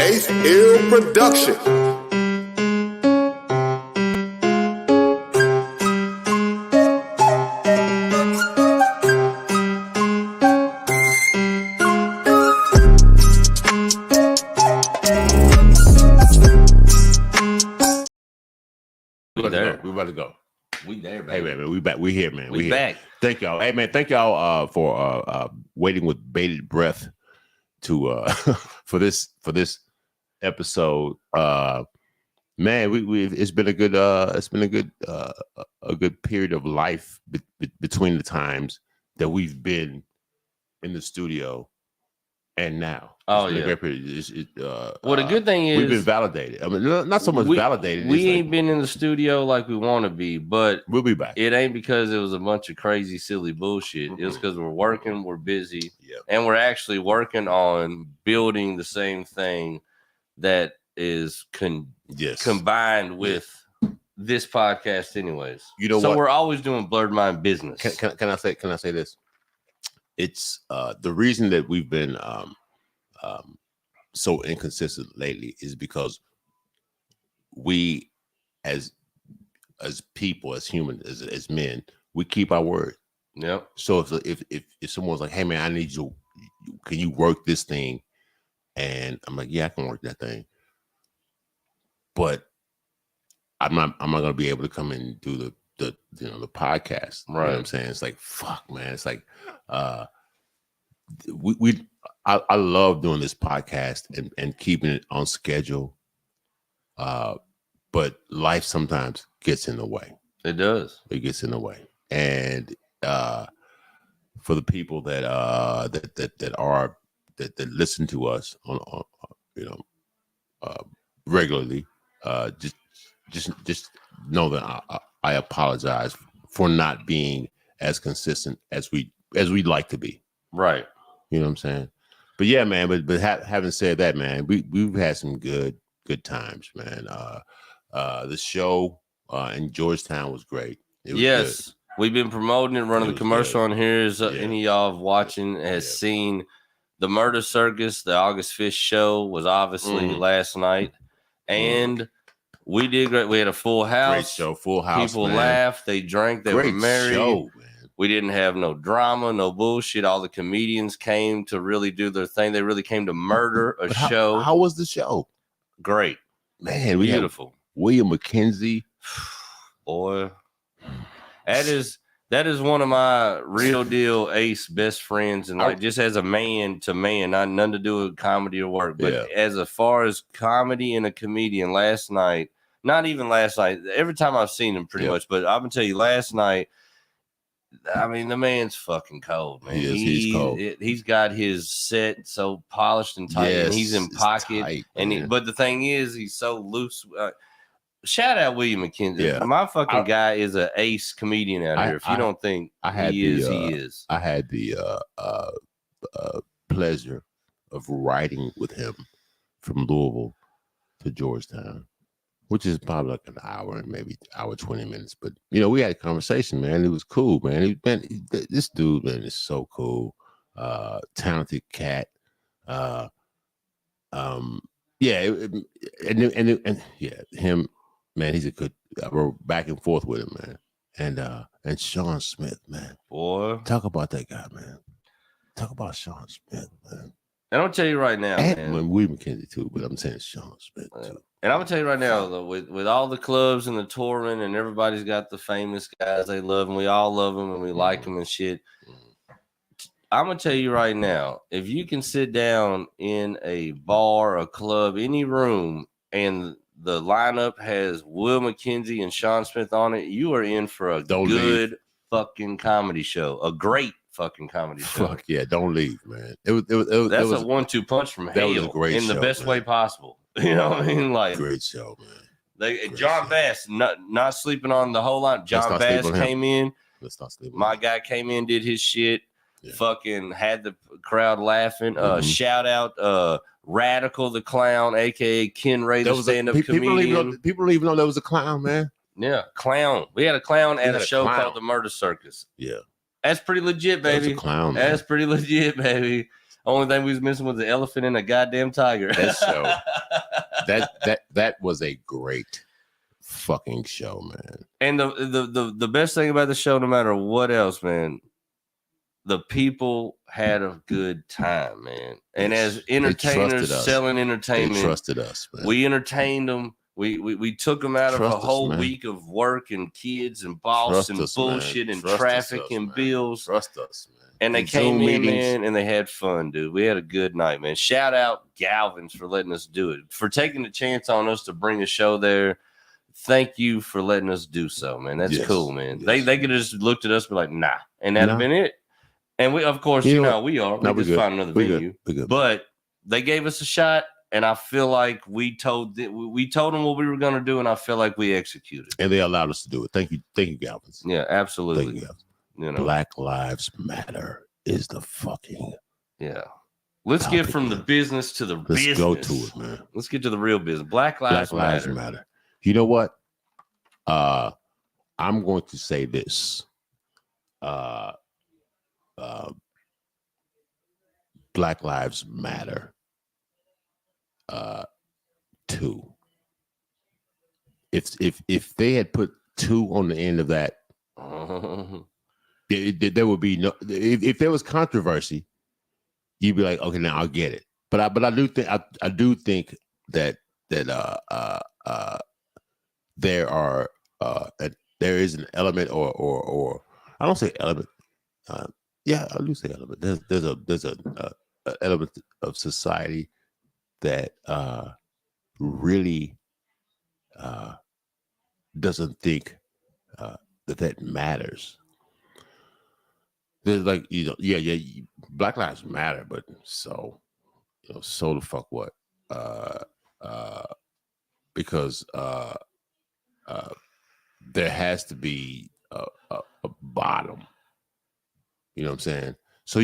Ace Hill Production. We about to go. We there, baby. Hey man, we back. We here, man. We back. Here. Thank y'all. Hey man, thank y'all for waiting with bated breath to for this episode. Man, it's been a good a good period of life between the times that we've been in the studio and now. Oh yeah. Well, the good thing is we've been validated. I mean, not so much validated. We ain't been in the studio like we want to be, but we'll be back. It ain't because it was a bunch of crazy, silly bullshit. Mm-hmm. It was because we're working, we're busy, yep. And we're actually working on building the same thing that is combined with this podcast, anyways. You know, so what? We're always doing Blurred Mind business. Can I say this? It's the reason that we've been so inconsistent lately is because we as people, as humans, as men, we keep our word. Yep. So if someone's like, hey man, I need you, can you work this thing? And I'm like, yeah, I can work that thing. But I'm not gonna be able to come in and do the podcast. Right. You know what I'm saying? It's like, fuck, man. It's like I love doing this podcast and keeping it on schedule. But life sometimes gets in the way. It does. It gets in the way. And for the people that listen to us on regularly, just know that I apologize for not being as consistent as we'd like to be. Right. You know what I'm saying? But yeah, man. But having said that, man, we've had some good times, man. The show in Georgetown was great. It was good. We've been promoting it, running the commercial on here. Is any of y'all watching has seen the Murder Circus? The August 5th show was obviously last night, and we did great. We had a full house. Great show, full house. People man. laughed, they drank, they were merry. Show, man. We didn't have no drama, no bullshit. All the comedians came to really do their thing. They really came to murder a show. How was the show? Great, man. Beautiful. William McKenzie, boy, that is one of my real deal Ace best friends, and like just as a man to man, not nothing to do with comedy or work, but as far as comedy and a comedian, last night, not even last night, every time I've seen him pretty much, but I'm gonna tell you, last night, I mean, the man's fucking cold, man. He's cold. He's got his set so polished and tight, and he's in pocket. Tight, but the thing is, he's so loose. Shout out William McKenzie. Yeah. My fucking guy is an ace comedian out here. If you don't think he is. I had the pleasure of riding with him from Louisville to Georgetown, which is probably like an hour and maybe hour 20 minutes. But we had a conversation, man. It was cool, man. This dude, man, is so cool. Talented cat. Him. Man, he's a good. I wrote back and forth with him, man. And Sean Smith, man. Boy, talk about that guy, man. Talk about Sean Smith, man. And I'm gonna tell you right now, man. William McKenzie too, but I'm saying Sean Smith too. And I'm gonna tell you right now, though, with all the clubs and the touring, and everybody's got the famous guys they love, and we all love them and we like them and shit. I'm gonna tell you right now, if you can sit down in a bar, a club, any room, and the lineup has Will McKenzie and Sean Smith on it, you are in for a good fucking comedy show. A great fucking comedy show. Fuck yeah, don't leave, man. That's a 1-2 punch from hell. That was a great show, in the best way possible. You know what I mean? Like, great show, man. John Bass, not sleeping on the whole line. John Bass came in. Let's not sleep on my guy came in, did his shit. Yeah. Fucking had the crowd laughing. Shout out Radical the Clown, aka Ken Ray, the stand-up comedian. People don't even know there was a clown, man. Yeah, clown. We had a clown at a show called the Murder Circus. Yeah. That's pretty legit, baby. That was a clown, That's pretty legit, baby. Only thing we was missing was the elephant and a goddamn tiger. That show. that was a great fucking show, man. And the best thing about the show, no matter what else, man, the people had a good time, man. And as entertainers selling entertainment, they trusted us, man. We entertained them. We took them out of a whole week of work and kids and boss and bullshit and traffic and bills. Trust us, man. And they came in, man, and they had fun, dude. We had a good night, man. Shout out Galvin's for letting us do it, for taking the chance on us to bring a show there. Thank you for letting us do so, man. That's cool, man. Yes. They could have just looked at us and be like, nah. And that'd have been it. And we, of course, we are. We just find another venue. Good. But they gave us a shot, and I feel like we told them what we were going to do, and I feel like we executed. And they allowed us to do it. Thank you, Galvins. Yeah, absolutely. Thank you, Galvins. Black Lives Matter is the fucking Let's get from the business to the business. Let's go to it, man. Let's get to the real business. Black Lives Matter. You know what? I'm going to say this. Black Lives Matter. Two. If they had put two on the end of that. There would be no. If there was controversy, you'd be like, okay, now I'll get it. But I do think that there is an element or I don't say element. I do say element. There's a element of society that really doesn't think that matters. There's like, Black Lives Matter, but so the fuck what? Because there has to be a bottom. You know what I'm saying? So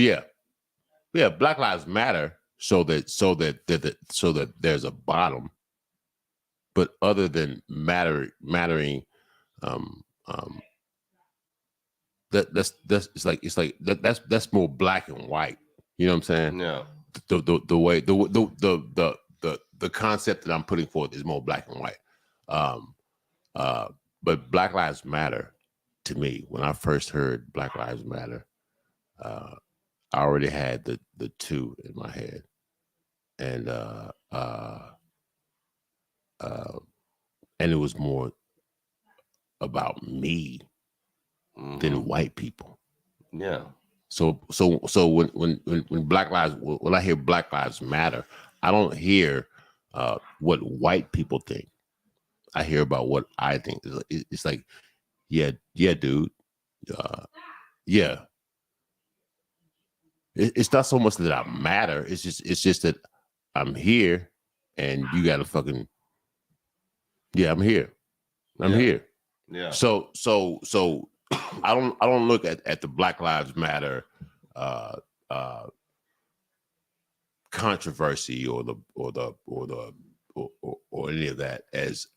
Black Lives Matter, so that there's a bottom. But other than mattering, that's more black and white. You know what I'm saying? Yeah. The way the concept that I'm putting forth is more black and white. But Black Lives Matter, to me, when I first heard Black Lives Matter, I already had the two in my head, and it was more about me than white people. Yeah. So when Black Lives, when I hear Black Lives Matter, I don't hear what white people think. I hear about what I think. It's like, yeah, dude, yeah. It's not so much that I matter. It's just that I'm here, and you gotta fucking, I'm here. I'm here. Yeah. So I don't look at the Black Lives Matter controversy or any of that as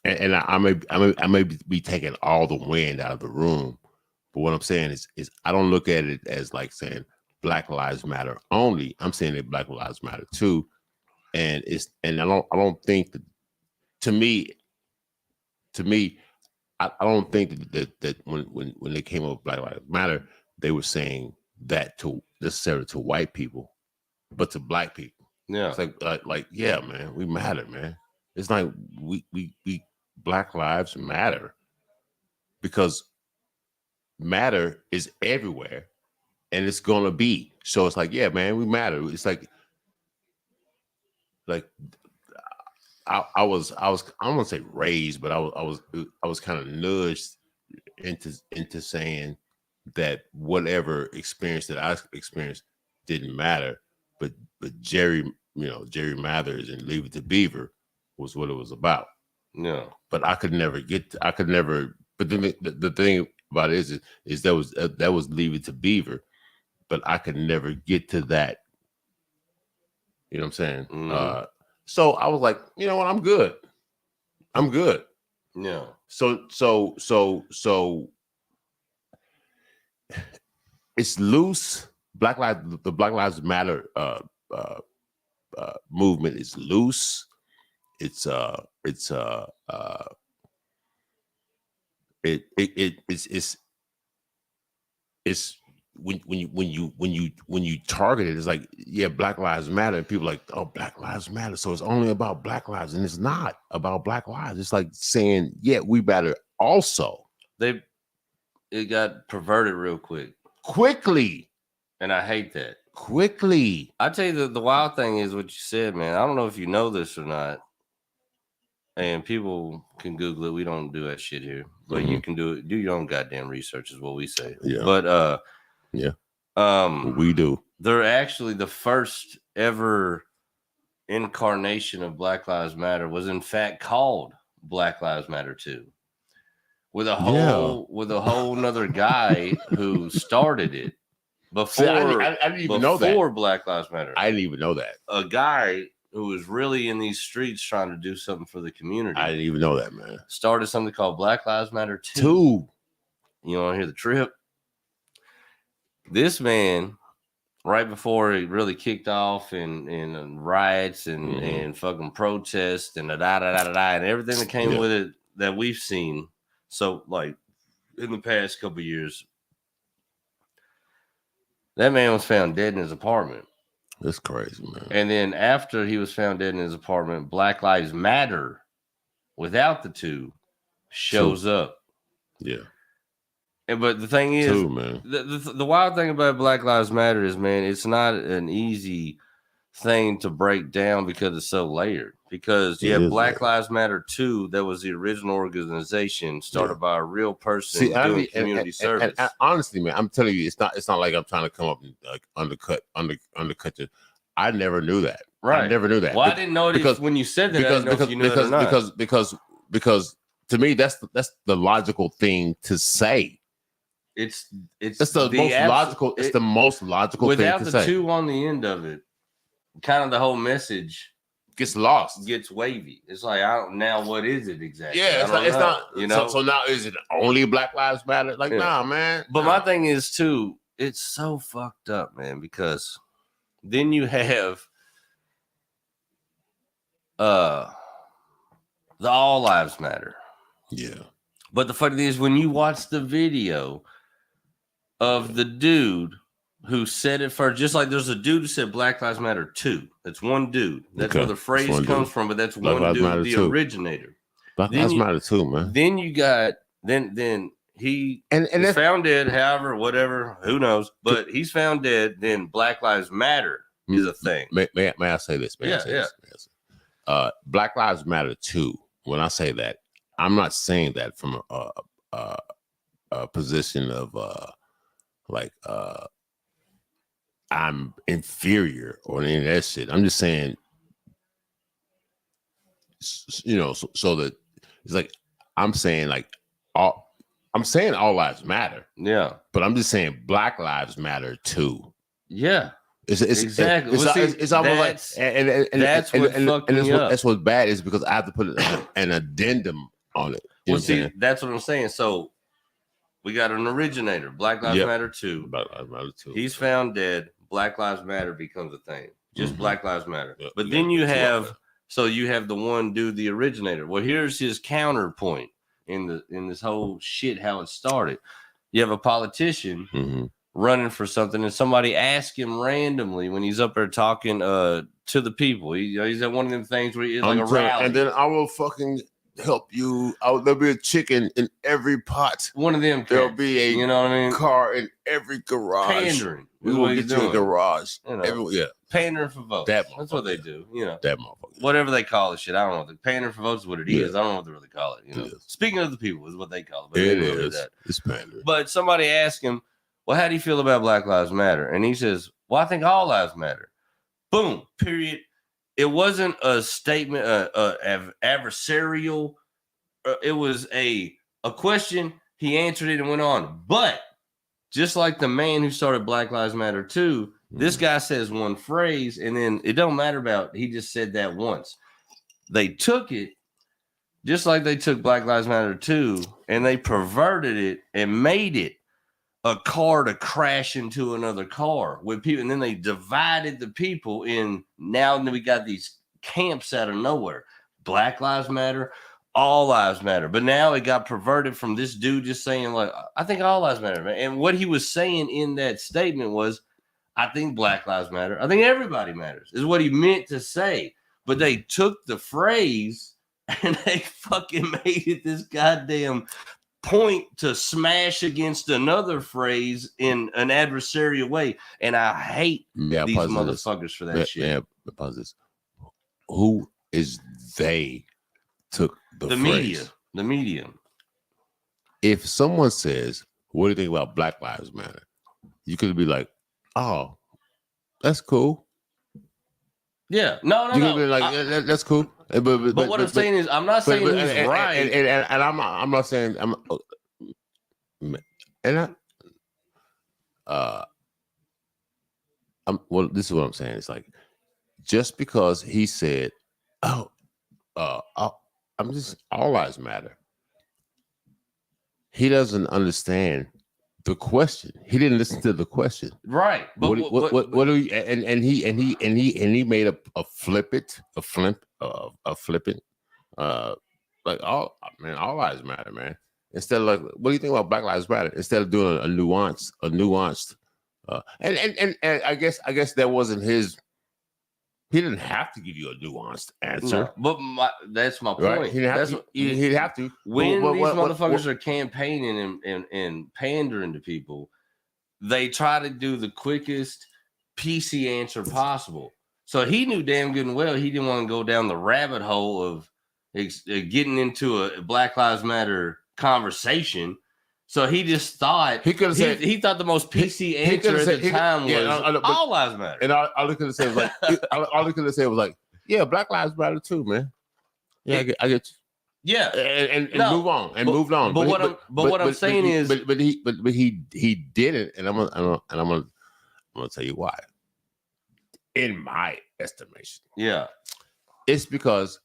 and I may be taking all the wind out of the room, but what I'm saying is I don't look at it as like saying Black Lives Matter only. I'm saying that Black Lives Matter too, and I don't think that to me, I don't think that when they came up with Black Lives Matter, they were saying that to necessarily to white people, but to black people. Yeah, it's like yeah, man, we matter, man. It's like we Black Lives Matter because matter is everywhere, and it's gonna be. So it's like, yeah, man, we matter. It's like I was I don't want to say raised, but I was kind of nudged into saying that whatever experience that I experienced didn't matter, but Jerry Mathers and Leave It to Beaver was what it was about. Yeah, but I could never. But then the thing about it is that was Leave It to Beaver, but I could never get to that. You know what I'm saying? Mm-hmm. So I was like, you know what? I'm good. Yeah. So it's loose. The Black Lives Matter movement is loose. It's when you target it, it's like, yeah, Black Lives Matter, and people are like, oh, Black Lives Matter, so it's only about Black lives, and it's not about Black lives. It's like saying, yeah, we matter also. It got perverted real quickly, and I hate that. Quickly. I tell you, the wild thing is what you said, man. I don't know if you know this or not, and people can Google it. We don't do that shit here, but you can do it. Do your own goddamn research, is what we say. Yeah. But we do. They're actually the first ever incarnation of Black Lives Matter was in fact called Black Lives Matter 2. With a whole nother guy who started it before. See, I didn't even know that. Before Black Lives Matter. I didn't even know that. A guy who was really in these streets trying to do something for the community. I didn't even know that, man. Started something called Black Lives Matter 2. You want to hear the trip? This man, right before it really kicked off in riots and fucking protests and and everything that came with it that we've seen. So, like, in the past couple of years, that man was found dead in his apartment. That's crazy, man. And then after he was found dead in his apartment, Black Lives Matter, without the 2, shows up. Yeah. But the thing is, man. The wild thing about Black Lives Matter is, man, it's not an easy thing to break down because it's so layered. Because you have Black Lives Matter 2, that was the original organization started by a real person doing community service. And honestly, man, I'm telling you, it's not like I'm trying to come up and like undercut you. I never knew that. Right. I never knew that. Well, I didn't know because when you said that. I didn't know if you knew that or not. Because to me, that's the logical thing to say. It's the most logical. It's the most logical thing to say. Without the 2 on the end of it, kind of the whole message gets lost, gets wavy. It's like, I don't now. What is it exactly? Yeah, it's not. You know. So now is it only Black Lives Matter? Like, nah, man. But my thing is too. It's so fucked up, man. Because then you have the All Lives Matter. Yeah. But the funny thing is, when you watch the video of the dude who said it first, just like there's a dude who said Black Lives Matter 2. That's one dude. That's where the phrase comes from, but that's Black one dude, the originator. Black Lives Matter 2, man. Then you got then he is found dead, however, whatever, who knows, but he's found dead. Then Black Lives Matter is a thing. May I say this, man? Black Lives Matter 2. When I say that, I'm not saying that from a position of I'm inferior or any of that shit. I'm just saying, so that it's like I'm saying all lives matter. Yeah, but I'm just saying Black Lives Matter too. Yeah, it's exactly. It's almost like that's what's bad is because I have to put an addendum on it. Well, see, that's what I'm saying. So we got an originator, Black Lives Matter 2. Black Lives Matter 2. He's found dead. Black Lives Matter becomes a thing. Just Black Lives Matter. Yeah, but then you have the one dude, the originator. Well, here's his counterpoint in this whole shit, how it started. You have a politician running for something, and somebody asks him randomly when he's up there talking to the people. He's at one of them things where he's like a rally. And then I will fucking help you. There'll be a chicken in every pot. One of them. There'll be a car in every garage. Pandering. We will get you a garage. Pandering for votes. That's what they do. That motherfucker. Whatever they call it, shit. I don't know. Pandering for votes is what it is. I don't know what they really call it. Speaking of the people is what they call it. But it is. It's pandering. But somebody asked him, well, how do you feel about Black Lives Matter? And he says, well, I think all lives matter. Boom. Period. It wasn't a statement, adversarial. It was a question. He answered it and went on. But just like the man who started Black Lives Matter 2, this guy says one phrase, and then it don't matter about he just said that once. They took it just like they took Black Lives Matter 2, and they perverted it and made it a car to crash into another car with people, and then they divided the people in. Now we got these camps out of nowhere. Black Lives Matter, all lives matter. But now it got perverted from this dude just saying, like, I think all lives matter, man. And what he was saying in that statement was, I think Black Lives Matter. I think everybody matters, is what he meant to say. But they took the phrase and they fucking made it this goddamn point to smash against another phrase in an adversarial way. And I hate these motherfuckers for that shit. Yeah, pause this. Who is they took the phrase? The media. If someone says, what do you think about Black Lives Matter? You could be like, oh, that's cool. Yeah. No. You could be like, that's cool. But what I'm saying is, I'm not saying he's right. And I'm not saying, well, this is what I'm saying. It's like, just because he said, I'm just, all lives matter. He doesn't understand the question. He didn't listen to the question. Right. But what do you, and he made a flippant, like all lives matter, man. Instead of like, what do you think about Black Lives Matter? Instead of doing a nuanced, and I guess that wasn't his. He didn't have to give you a nuanced answer. No, but that's my point. Right? He'd have to. When these motherfuckers are campaigning and pandering to people, they try to do the quickest PC answer possible. So he knew damn good and well he didn't want to go down the rabbit hole of getting into a Black Lives Matter conversation. So he just thought he thought the most PC answer at the time was all lives matter. And all he could have said was like, all he could have said was like, yeah, Black Lives Matter too, man. Yeah, I get you. Yeah, and move on and moved on. But what I'm saying is, he didn't, and I'm gonna tell you why. In my estimation, yeah, it's because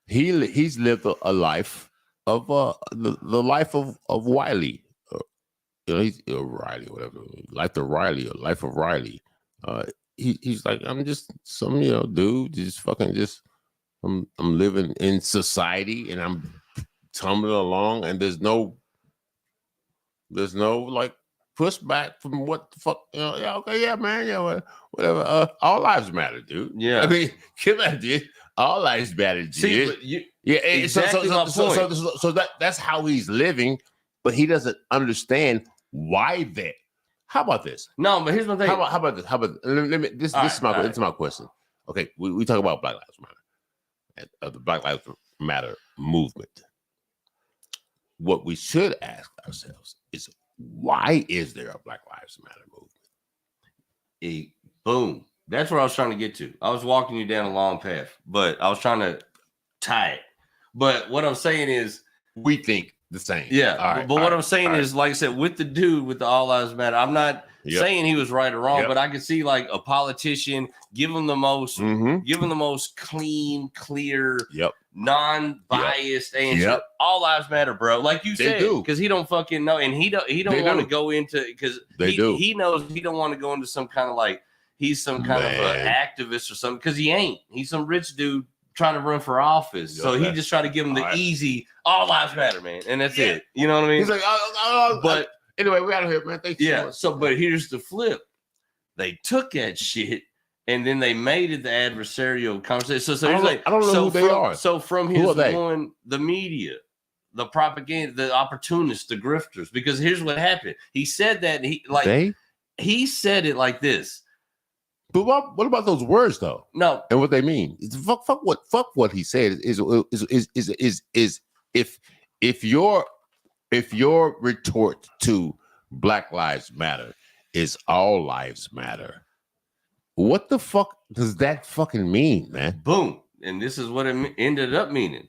he's lived a life of the life of Wiley. He's Riley, whatever. Life of Riley. He's like, I'm just some dude, I'm living in society and I'm tumbling along, and there's no like pushback from what the fuck, yeah, okay, yeah, man, yeah, whatever. All lives matter, dude. Yeah, I mean, kill that, dude. All lives matter, dude. See, exactly my point. So that's how he's living, but he doesn't understand why that. How about this? No, but here's my thing. How about this? This is my question. Okay, we talk about Black Lives Matter, the Black Lives Matter movement. What we should ask ourselves is, why is there a Black Lives Matter movement? Boom. That's where I was trying to get to. I was walking you down a long path, but I was trying to tie it. But what I'm saying is, we think the same. Yeah. What I'm saying is, like I said, with the dude with the all lives matter, I'm not saying he was right or wrong, but I could see like a politician give him the most clean, clear, non-biased answer. All lives matter, bro. Like you said, because he don't fucking know, and he don't want to go into, because he knows he don't want to go into some kind of like he's some kind of an activist or something, because he ain't. He's some rich dude trying to run for office. So he just tried to give him the easy, all lives matter, man. And that's it. You know what I mean? He's like, but anyway, we out of here, man. Thank you so much. But here's the flip. They took that shit and then they made it the adversarial conversation. So he's like, I don't know who they are. So from his one, the media, the propaganda, the opportunists, the grifters, because here's what happened. He said that he said it like this. But what about those words though? No, and what they mean? Fuck what he said is if your retort to Black Lives Matter is all lives matter, what the fuck does that fucking mean, man? Boom, and this is what it ended up meaning.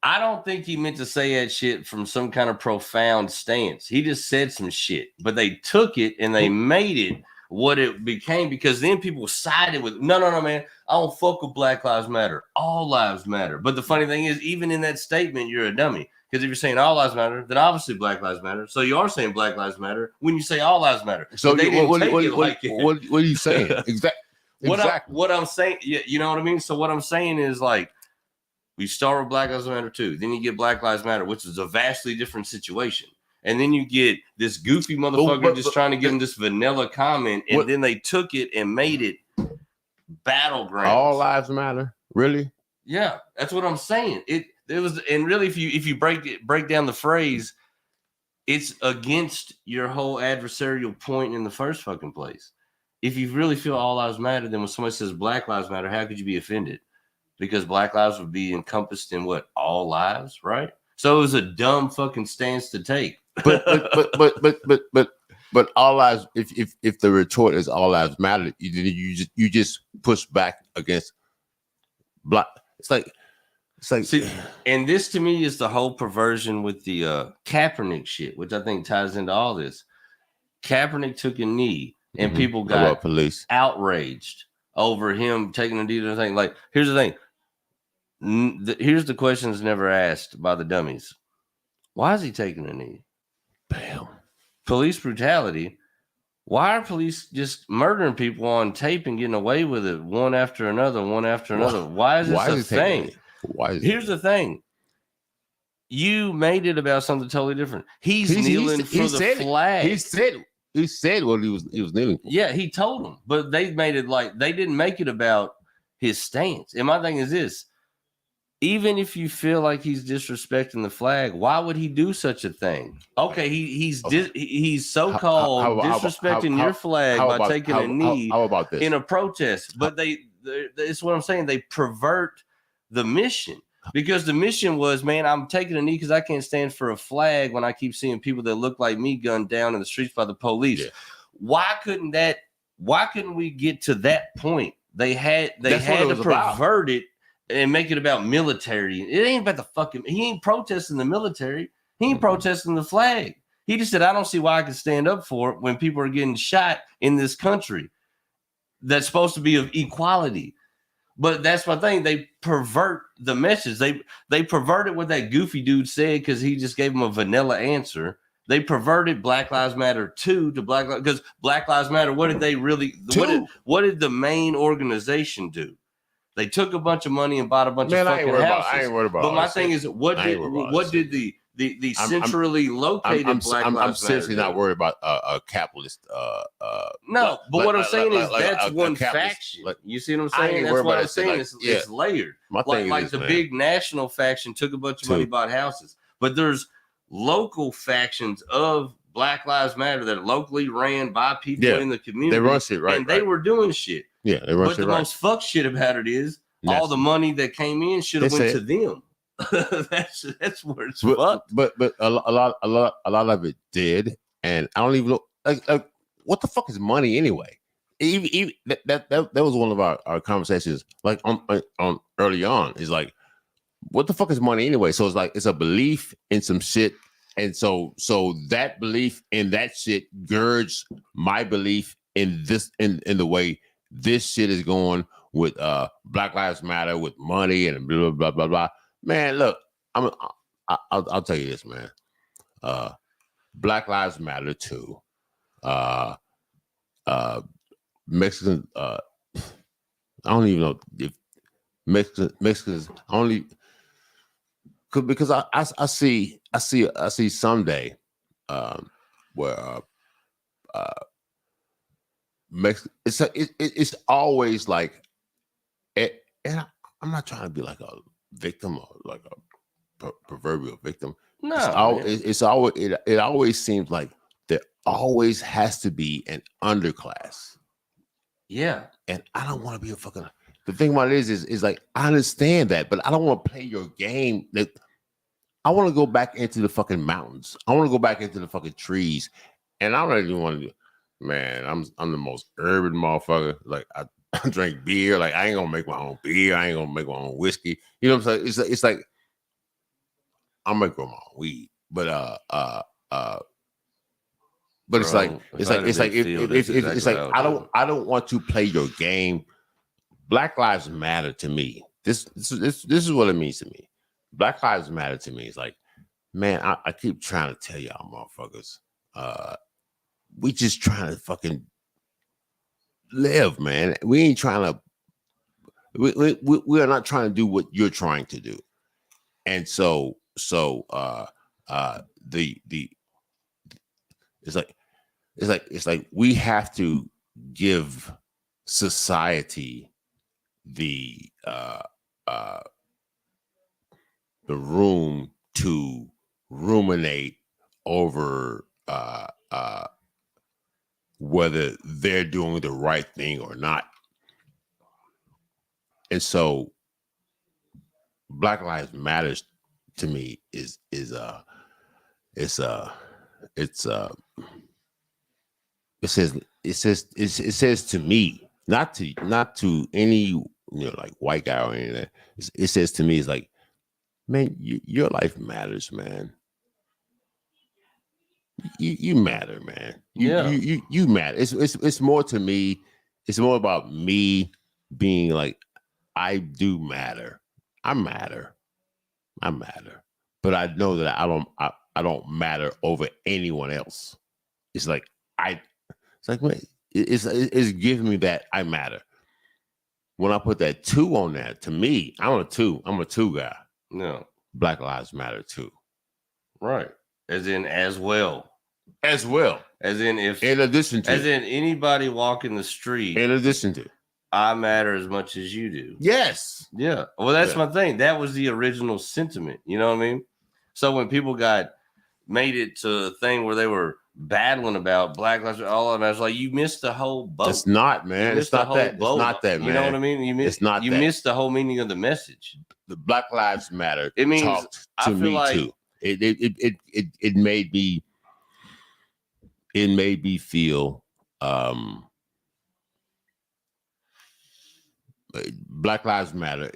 I don't think he meant to say that shit from some kind of profound stance. He just said some shit, but they took it and they made it what it became, because then people sided with no, man. I don't fuck with Black Lives Matter. All lives matter. But the funny thing is, even in that statement, you're a dummy, Because if you're saying all lives matter, then obviously Black Lives Matter. So you are saying Black Lives Matter when you say all lives matter. So they didn't take it like it. What are you saying? Exactly. What I'm saying, you know what I mean? So what I'm saying is like, we start with Black Lives Matter too. Then you get Black Lives Matter, which is a vastly different situation. And then you get this goofy motherfucker trying to give him this vanilla comment. And then they took it and made it battlegrounds. All lives matter. Really? Yeah, that's what I'm saying. It was, and really, if you break down the phrase, it's against your whole adversarial point in the first fucking place. If you really feel all lives matter, then when somebody says Black Lives Matter, how could you be offended? Because Black lives would be encompassed in what? All lives, right? So it was a dumb fucking stance to take. But all lives. If the retort is all lives matter, you just push back against Black. It's like. See, and this to me is the whole perversion with the Kaepernick shit, which I think ties into all this. Kaepernick took a knee, and people got outraged over him taking a knee to the thing. Like, here's the thing. Here's the questions never asked by the dummies. Why is he taking a knee? Bam. Police brutality. Why are police just murdering people on tape and getting away with it one after another? Why is this a thing? Here's the thing. You made it about something totally different. He's kneeling for the flag. He said what he was kneeling for. Yeah, he told them, but they made it like they didn't make it about his stance. And my thing is this: even if you feel like he's disrespecting the flag, why would he do such a thing? Okay, he's so-called disrespecting your flag by taking a knee in a protest. But it's what I'm saying. They pervert the mission, because the mission was, man, I'm taking a knee because I can't stand for a flag when I keep seeing people that look like me gunned down in the streets by the police. Yeah. Why couldn't we get to that point? They had to pervert it and make it about military. It ain't about the fucking, he ain't protesting the military. He ain't protesting the flag. He just said, I don't see why I can stand up for it when people are getting shot in this country that's supposed to be of equality. But that's my thing. They pervert the message. They perverted what that goofy dude said because he just gave him a vanilla answer. They perverted Black Lives Matter 2 to Black Lives, because Black Lives Matter, what did they really, what did the main organization do? They took a bunch of money and bought a bunch of fucking houses. I ain't worried about But my thing is, what did the centrally located Black Lives Matter I'm seriously not worried about a capitalist. No, but what I'm saying is that's one faction. You see what I'm saying? That's what I'm saying. It's layered. Like the big national faction took a bunch of money, bought houses. But there's local factions of Black Lives Matter that are locally ran by people in the community. They run shit, right? And they were doing shit. Yeah, they run shit, right. But the most fuck shit about it is all the money that came in should have went to them. that's where it's fucked. But a lot of it did, and I don't even know like what the fuck is money anyway. Even that was one of our conversations like on early on. Is like, what the fuck is money anyway? So it's like it's a belief in some shit, and so that belief in that shit girds my belief in this in the way this shit is going with Black Lives Matter, with money and blah blah blah blah. Man, look, I'll tell you this, man. Black Lives Matter too. Mexicans. I don't even know if Mexicans only because I see someday where it's always like, and I'm not trying to be like a victim or like a proverbial victim. No, it always seems like there always has to be an underclass. Yeah, and I don't want to be a fucking. The thing about it is like I understand that, but I don't want to play your game. That I want to go back into the fucking mountains. I want to go back into the fucking trees, and I don't even want to. Man, I'm the most urban motherfucker. Like I drink beer. Like I ain't gonna make my own beer. I ain't gonna make my own whiskey. You know what I'm saying? It's like I'm gonna grow my own weed, but it's like I don't want to play your game. Black Lives Matter to me. This is what it means to me. Black Lives Matter to me is like man, I keep trying to tell y'all motherfuckers, we just trying to fucking live, man. We ain't trying to, we are not trying to do what you're trying to do. And so the it's like we have to give society the room to ruminate over whether they're doing the right thing or not. And so Black Lives Matters to me it says to me, not to any like white guy or anything. It says to me, it's like, man, your life matters, man. You matter, man. You matter. It's more to me. It's more about me being like, I do matter. I matter. But I know that I don't matter over anyone else. It's like man, it's giving me that I matter. When I put that 2 on that, to me, I'm a 2 guy. No. Black Lives Matter too. Right. As in as well. As well. As in if in addition to as in anybody walking the street. In addition to I matter as much as you do. Yes. Yeah. Well, that's my thing. That was the original sentiment. You know what I mean? So when people made it to a thing where they were battling about Black Lives Matter, all of that, I was like, you missed the whole boat. It's not, man. It's not that. It's not that, man. You know what I mean? You missed the whole meaning of the message. The Black Lives Matter. It means talked to me like, too. It made me. It made me feel. Black Lives Matter.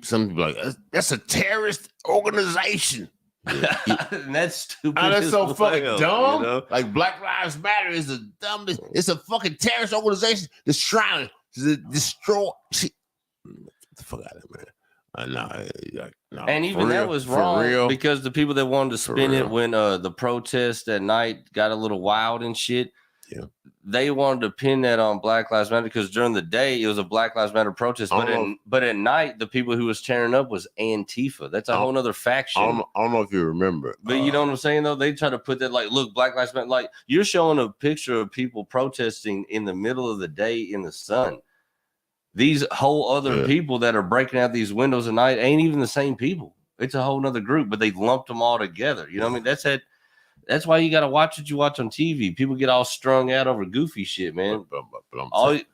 Some people are like, that's a terrorist organization. Yeah. And that's stupid. That's so fucking dumb. You know? Like Black Lives Matter is the dumbest. It's a fucking terrorist organization that's trying to destroy. Get the fuck out of it, man. No, and even that was wrong because the people that wanted to spin it when the protest at night got a little wild and shit. Yeah. They wanted to pin that on Black Lives Matter because during the day it was a Black Lives Matter protest, but at night the people who was tearing up was Antifa. That's a whole nother faction. I don't know if you remember, but you know what I'm saying though. They try to put that like, look, Black Lives Matter. Like you're showing a picture of people protesting in the middle of the day in the sun. These whole other people that are breaking out these windows at night ain't even the same people. It's a whole nother group, but they lumped them all together. You know what I mean? That's why you got to watch what you watch on TV. People get all strung out over goofy shit, man.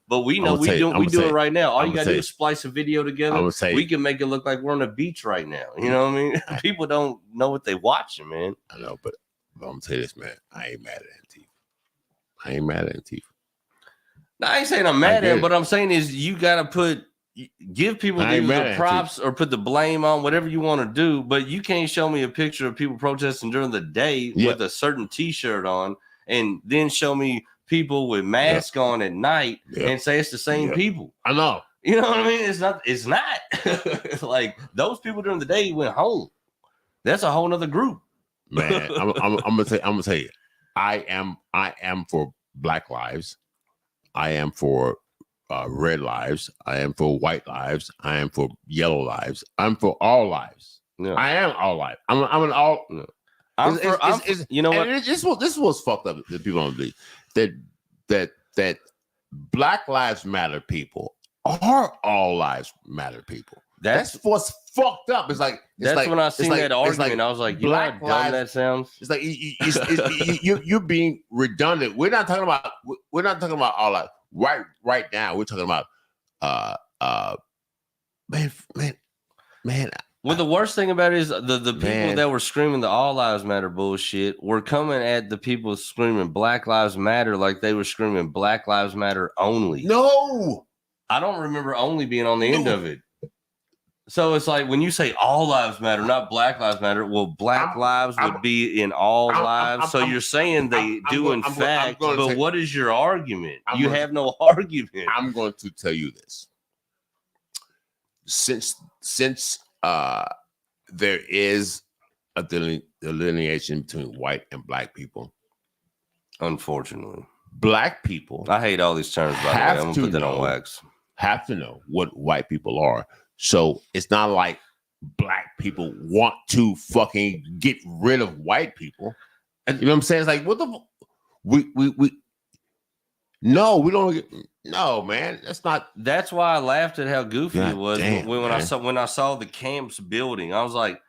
But we know we do it right now. All you got to do is splice a video together. We can make it look like we're on a beach right now. You know what I mean? People don't know what they watching, man. I know, but I'm going to tell you this, man. I ain't mad at Antifa. No, I ain't saying I'm mad at him, but I'm saying is you got to give people the props or put the blame on whatever you want to do, but you can't show me a picture of people protesting during the day with a certain t-shirt on and then show me people with masks on at night and say it's the same people. I know. You know what I mean? It's not. Like those people during the day went home. That's a whole nother group. Man, I'm gonna tell you, I am for Black lives. I am for red lives. I am for white lives. I am for yellow lives. I'm for all lives. Yeah. I am all lives. I'm an all. No. You know what? This is what's fucked up that people don't believe that Black Lives Matter people are all lives matter people. That's what's fucked up. It's like when I seen that argument, I was like, you know how dumb that sounds. It's like you're being redundant. We're not talking about all lives. Right now, we're talking about man. Well, the worst thing about it is the people that were screaming the All Lives Matter bullshit were coming at the people screaming Black Lives Matter like they were screaming Black Lives Matter only. No, I don't remember only being on the end of it. So it's like when you say all lives matter, not Black Lives Matter. Well, Black lives would be in all lives. So you're saying they do in fact, but what is your argument? You have no argument. I'm going to tell you this. Since there is a delineation between white and black people. Unfortunately, black people. I hate all these terms. By the way, I'm gonna put that on wax. Have to know what white people are. So it's not like black people want to fucking get rid of white people. And you know what I'm saying? It's like, what the we no, we don't get, no, man. That's not. That's why I laughed at how goofy it was when I saw the camps building. I was like,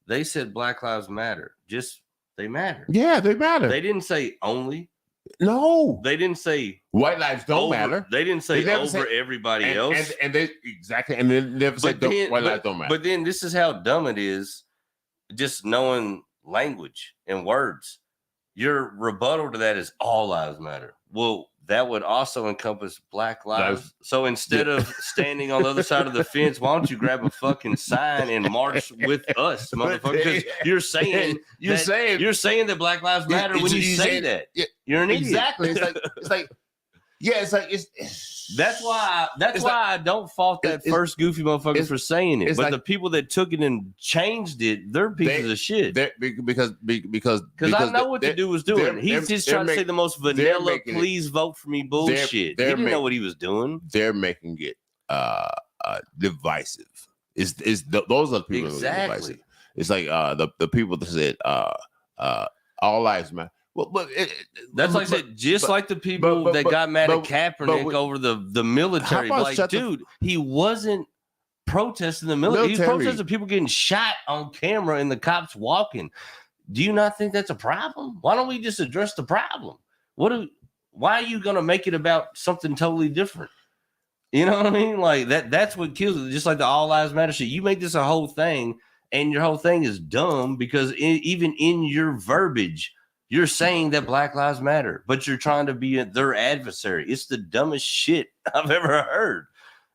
they said Black Lives Matter. Just they matter. Yeah, they matter. They didn't say only. No, they didn't say white lives don't matter. They didn't say over everybody else. And they exactly, and they never said white lives don't matter. But then this is how dumb it is. Just knowing language and words, your rebuttal to that is all lives matter. Well, that would also encompass black lives. So instead of standing on the other side of the fence, why don't you grab a fucking sign and march with us, motherfucker? Because you're saying that Black Lives Matter when you say that. You're an idiot. Exactly. That's why I don't fault that first goofy motherfucker for saying it. But like, the people that took it and changed it, they're pieces of shit. Because I know what the dude was doing. He's just trying to say the most vanilla, please vote for me bullshit. He didn't know what he was doing. They're making it divisive. Those are the people that are divisive. It's like the people that said all lives matter. Well, that's like I said, just like the people that got mad at Kaepernick over the military. Like, dude, he wasn't protesting the military. He was protesting people getting shot on camera and the cops walking. Do you not think that's a problem? Why don't we just address the problem? Why are you going to make it about something totally different? You know what I mean? Like that's what kills it. Just like the all lives matter shit. You make this a whole thing, and your whole thing is dumb because even in your verbiage, you're saying that Black Lives Matter, but you're trying to be their adversary. It's the dumbest shit I've ever heard.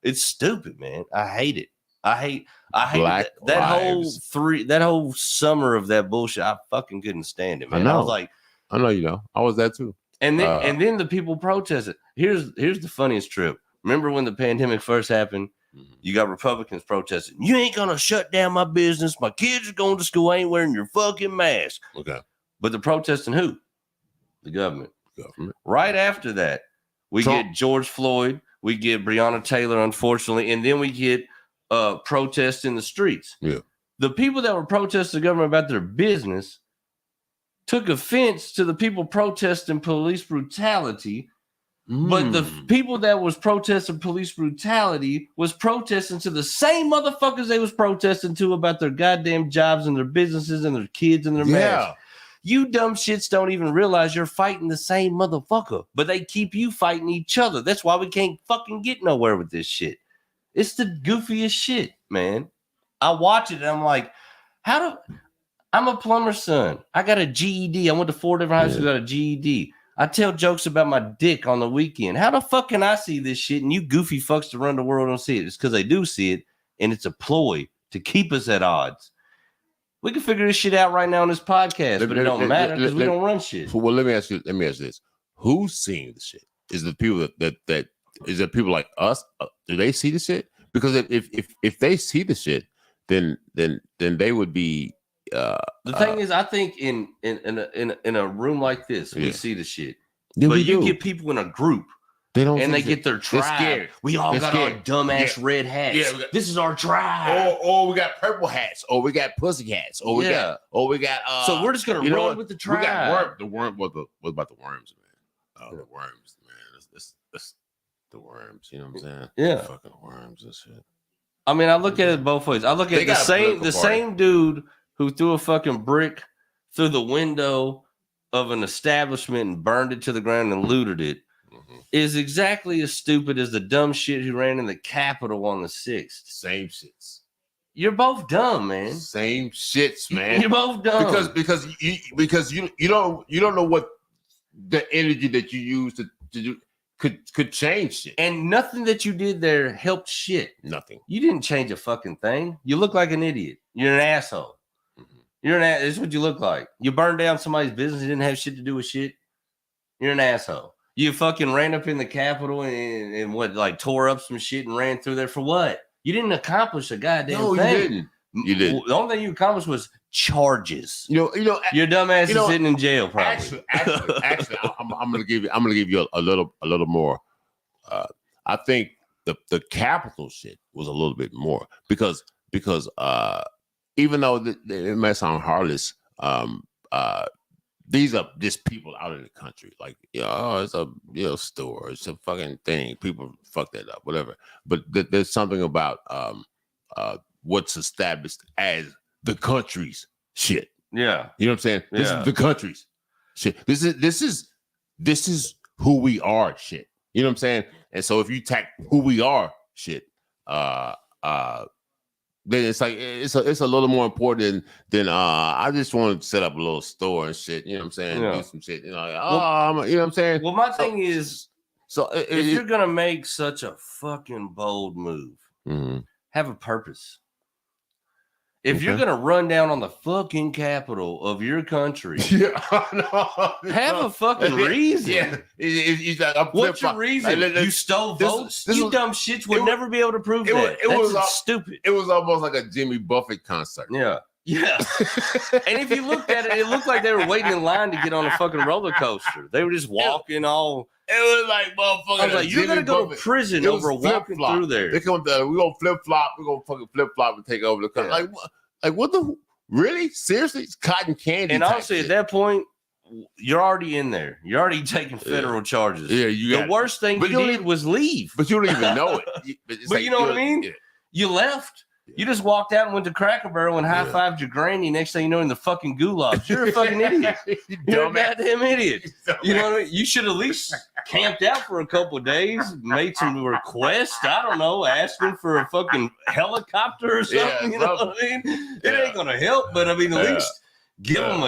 It's stupid, man. I hate it. I hate that whole summer of that bullshit. I fucking couldn't stand it, man. I was like, I know, I was that too. And then the people protested. Here's the funniest trip. Remember when the pandemic first happened? You got Republicans protesting. You ain't gonna shut down my business. My kids are going to school. I ain't wearing your fucking mask. Okay. But they're protesting who? The government. Right after that, we get George Floyd, we get Breonna Taylor, unfortunately, and then we get protests in the streets. Yeah. The people that were protesting the government about their business took offense to the people protesting police brutality. But the people that was protesting police brutality was protesting to the same motherfuckers they was protesting to about their goddamn jobs and their businesses and their kids and their marriage. You dumb shits don't even realize you're fighting the same motherfucker, but they keep you fighting each other. That's why we can't fucking get nowhere with this shit. It's the goofiest shit, man. I watch it and I'm like, I'm a plumber's son. I got a GED. I went to 4 different high schools, got a GED. I tell jokes about my dick on the weekend. How the fuck can I see this shit and you goofy fucks to run the world don't see it? It's because they do see it, and it's a ploy to keep us at odds. We can figure this shit out right now on this podcast, but it don't matter because we don't run shit. Well, let me ask you this: who's seeing the shit? Is the people that is it people like us? Do they see the shit? Because if they see the shit, then they would be. The thing is, I think in a room like this, we see the shit. Yeah, but you get people in a group. They don't, and they get their tribe. We all got our dumbass red hats. Yeah, this is our tribe. Or we got purple hats. Or we got pussy hats. Or we got. So we're just gonna run with the tribe. We got what about the worms, man? The worms, man. That's the worms. You know what I'm saying? Yeah, the fucking worms and shit. I mean, I look at it both ways. I look at the same dude who threw a fucking brick through the window of an establishment and burned it to the ground and looted it. Is exactly as stupid as the dumb shit who ran in the Capitol on the 6th. Same shits. You're both dumb, man. Same shits, man. You're both dumb because you don't know what the energy that you use to do could change shit. And nothing that you did there helped shit. Nothing. You didn't change a fucking thing. You look like an idiot. You're an asshole. This is what you look like. You burned down somebody's business. You didn't have shit to do with shit. You're an asshole. You fucking ran up in the Capitol and tore up some shit and ran through there for what? You didn't accomplish a goddamn thing. You didn't. The only thing you accomplished was charges. You know, Your dumb ass you know, is sitting in jail, probably. Actually, I'm gonna give you a little more. I think the capital shit was a little bit more because even though it may sound heartless, these are just people out in the country. Like, it's a store, it's a fucking thing. People fuck that up, whatever. But there's something about what's established as the country's shit. Yeah, you know what I'm saying. This is the country's shit. This is who we are, shit. You know what I'm saying. And so if you attack who we are, shit, then it's like it's a little more important than I just want to set up a little store and shit. You know what I'm saying? Yeah. Do some shit. You know, like, you know what I'm saying? Well, my thing is, if you're gonna make such a fucking bold move, have a purpose. If you're gonna run down on the fucking capital of your country, have a fucking reason. Yeah, what's your reason? You stole votes. You dumb shits would never be able to prove that. That's stupid. It was almost like a Jimmy Buffett concert. Yeah. And if you looked at it, it looked like they were waiting in line to get on a fucking roller coaster. They were just walking all. It was like motherfucker. I was like, you're gonna go to prison over walking through there. They come down. We're gonna flip flop. We're gonna fucking flip flop and take over the country. Like what the really? Seriously? It's cotton candy. And honestly, at that point, you're already in there. You're already taking federal charges. Yeah, the worst thing you did was leave. But you don't even know it. But you know what I mean? Yeah. You left. You just walked out and went to Cracker Barrel and high-fived your granny. Next thing you know, in the fucking gulags. You're a fucking idiot. You're a goddamn idiot. You know what I mean? You should at least camped out for a couple of days, made some requests. I don't know, asking for a fucking helicopter or something. You know what I mean? It ain't going to help, but I mean, at least give them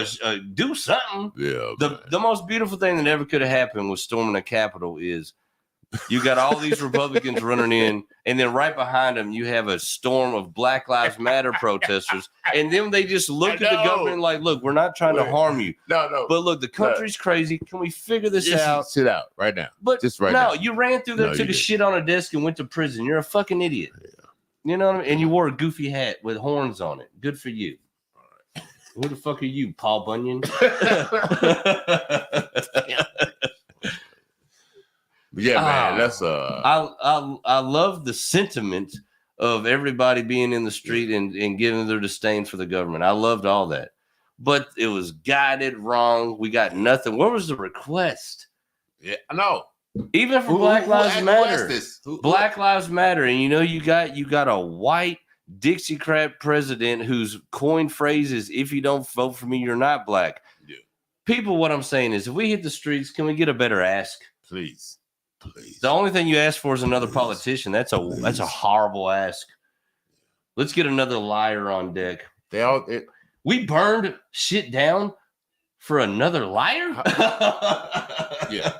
do something. Yeah. The most beautiful thing that ever could have happened with storming the Capitol is you got all these Republicans running in, and then right behind them, you have a storm of Black Lives Matter protesters. And then they just look at the government like, look, we're not trying to harm you. No. But look, the country's crazy. Can we figure this out? Sit out right now. But just right now. You ran through there, took a shit on a desk, and went to prison. You're a fucking idiot. Yeah. You know what I mean? And you wore a goofy hat with horns on it. Good for you. All right. Who the fuck are you, Paul Bunyan? Yeah, man, that's I love the sentiment of everybody being in the street and giving their disdain for the government. I loved all that, but it was guided wrong. We got nothing. Where was the request? Yeah, I know. Even for Black Lives Matter, Black Lives Matter, and you got a white Dixiecrat president whose coined phrase is "If you don't vote for me, you're not black." Yeah. People, what I'm saying is, if we hit the streets, can we get a better ask, please? The only thing you ask for is another politician. That's a horrible ask. Let's get another liar on deck. We burned shit down for another liar? Yeah.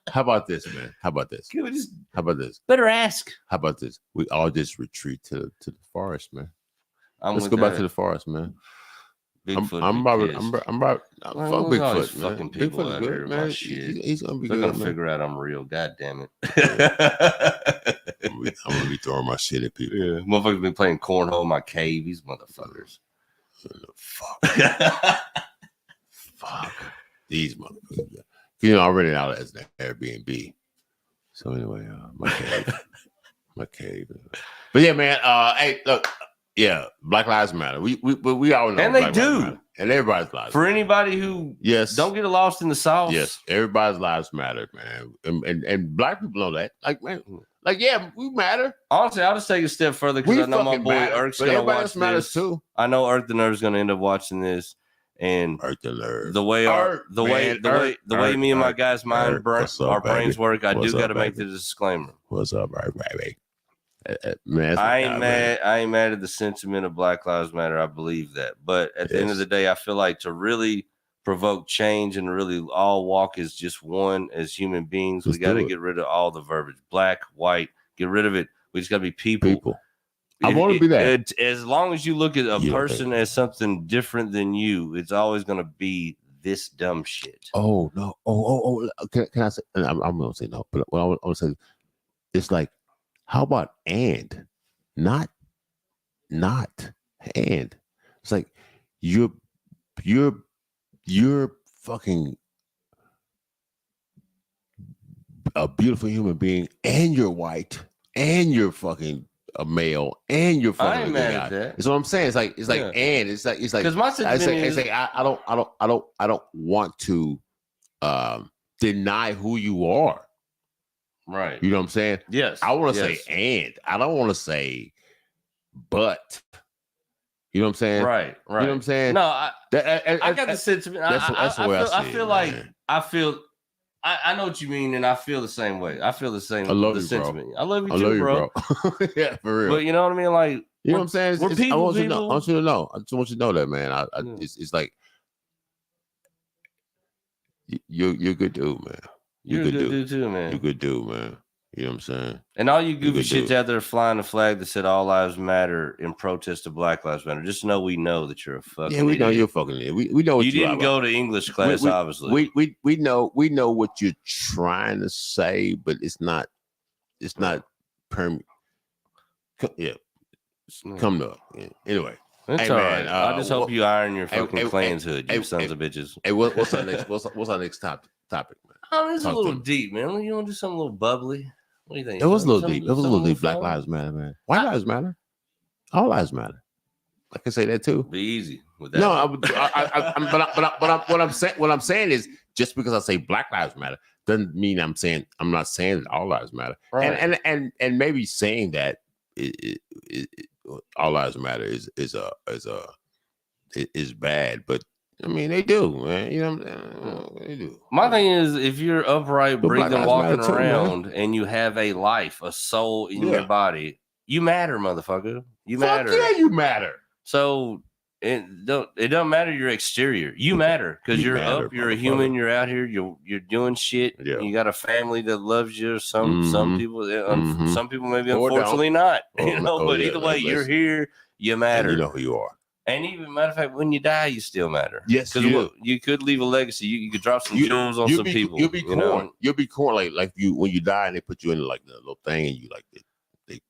How about this, man? How about this? How about this? Better ask. How about this? We all just retreat to the forest, man. Let's go back to the forest, man. Bigfoot. I'm fuck Bigfoot, man. Fucking people Bigfoot out good, here, man. He's gonna be good. They're gonna man. figure out I'm real. God damn it. I'm gonna be throwing my shit at people. Yeah, motherfuckers been playing cornhole in my cave. These motherfuckers. Fuck. These motherfuckers. I rented out as an Airbnb. So anyway, my cave. But yeah, man. Hey, look. Yeah, Black Lives Matter. We all know, and they do, and everybody's lives. For matter. anybody who don't get lost in the sauce. Yes, everybody's lives matter, man, and black people know that. Like, man, we matter. Honestly, I'll just take a step further because I know my boy Erk's gonna watch this too. I know Erk the Nerve's gonna end up watching this, and Erk the Nerve. The way me and my guys' our brains work, I do got to make the disclaimer. What's up, baby? Man, I ain't mad at the sentiment of Black Lives Matter. I believe that, but at the end of the day, I feel like to really provoke change and really all walk as just one as human beings, we got to get rid of all the verbiage, black, white, get rid of it. We just got to be people. I want to be that. As long as you look at a person as something different than you, it's always going to be this dumb shit. Oh no! Oh! Can I say? I'm gonna say no, but what I want to say, it's like. How about not and? It's like you're fucking a beautiful human being, and you're white, and you're fucking a male, and you're fucking I ain't a mad good at guy. that. That's what I'm saying. It's like and it's like because my sentiment I don't want to deny who you are. right. You know what I'm saying? Yes. I want to say and. I don't want to say but. You know what I'm saying? Right. You know what I'm saying? No, I got the that's sentiment. that's the way I feel it, like man. I know what you mean, and I feel the same way. I feel the same. I love the you, sentiment. bro. I love you I too, love you, bro. Yeah, for real. But you know what I mean? Like, you know what I'm saying? We're people. I want you to know. I want you to know. I just want you to know that, man. It's like you're a good dude, man. You're a good dude too, man. You're a good dude, man. You know what I'm saying? And all you goofy shits out there flying the flag that said all lives matter in protest to Black Lives Matter. Just know we know that you're a fucking we idiot. know you're fucking idiot. We know what you didn't go to English class, obviously. We know what you're trying to say, but it's not permanent. Yeah. Come up. Yeah. Anyway. It's hey, all man, right. I just hope you iron your fucking Klan's hood, you sons of bitches. Hey, what's our next what's our next topic, man? Oh, this is a little deep, man. You want to do something a little bubbly? What do you think? It was a little deep. It was a little deep. Black Lives Matter, man. White lives matter. All lives matter. I can say that too. Be easy with that. No, but what I'm saying is just because I say Black Lives Matter doesn't mean I'm not saying that all lives matter. Right. And maybe saying that all lives matter is bad, but I mean they do, man. You know, they do. My thing is, if you're upright, breathing, walking around, and you have a life, a soul in your body, you matter, motherfucker. You matter. Yeah, you matter. So it doesn't matter your exterior. You matter because you're matter, up. You're a human. You're out here. You're doing shit. Yeah. You got a family that loves you. Some people, some people maybe unfortunately not. But either way, you're here. You matter. And you know who you are. And even matter of fact, when you die, you still matter. Yes, because you could leave a legacy. You could drop some jewels on some people. You'll be corn. You'll be corn like you when you die and they put you in like the little thing and you like they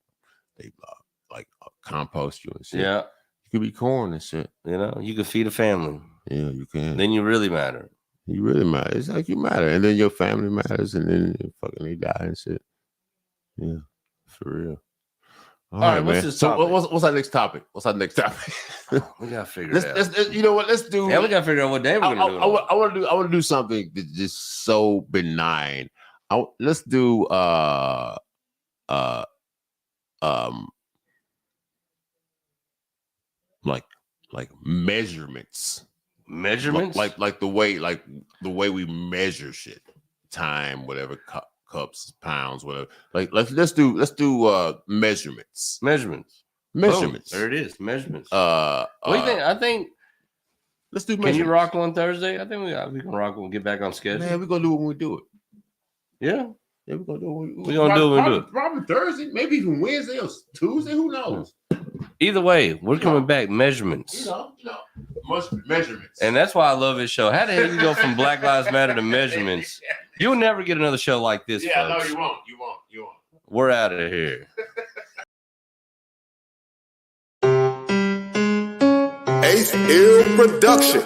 compost you and shit. Yeah, you could be corn and shit. You know, you can feed a family. Yeah, you can. Then you really matter. You really matter. It's like you matter, and then your family matters, and then fucking they die and shit. Yeah, for real. All right, man. What's this topic? What's our next topic? We gotta figure it out. Let's, you know what? Let's do. Yeah, we gotta figure out what day we're gonna do. I want to do something that's just so benign. Let's do like measurements. Measurements, like the way we measure shit, time, whatever, cups, pounds, whatever. Like let's do measurements. Boom, there it is. Measurements. What do you think? I think let's do. Can you rock on Thursday? I think we can rock on. Get back on schedule. Man, we're gonna do it when we do it. Yeah. Yeah, we're gonna do it. We're gonna do it when we do it. Probably Thursday, maybe even Wednesday or Tuesday. Who knows? Either way, we're coming back. Measurements. You know, measurements. And that's why I love this show. How the hell you go from Black Lives Matter to measurements? You'll never get another show like this. Yeah, folks. no, you won't. We're out of here. Ace Ill Production.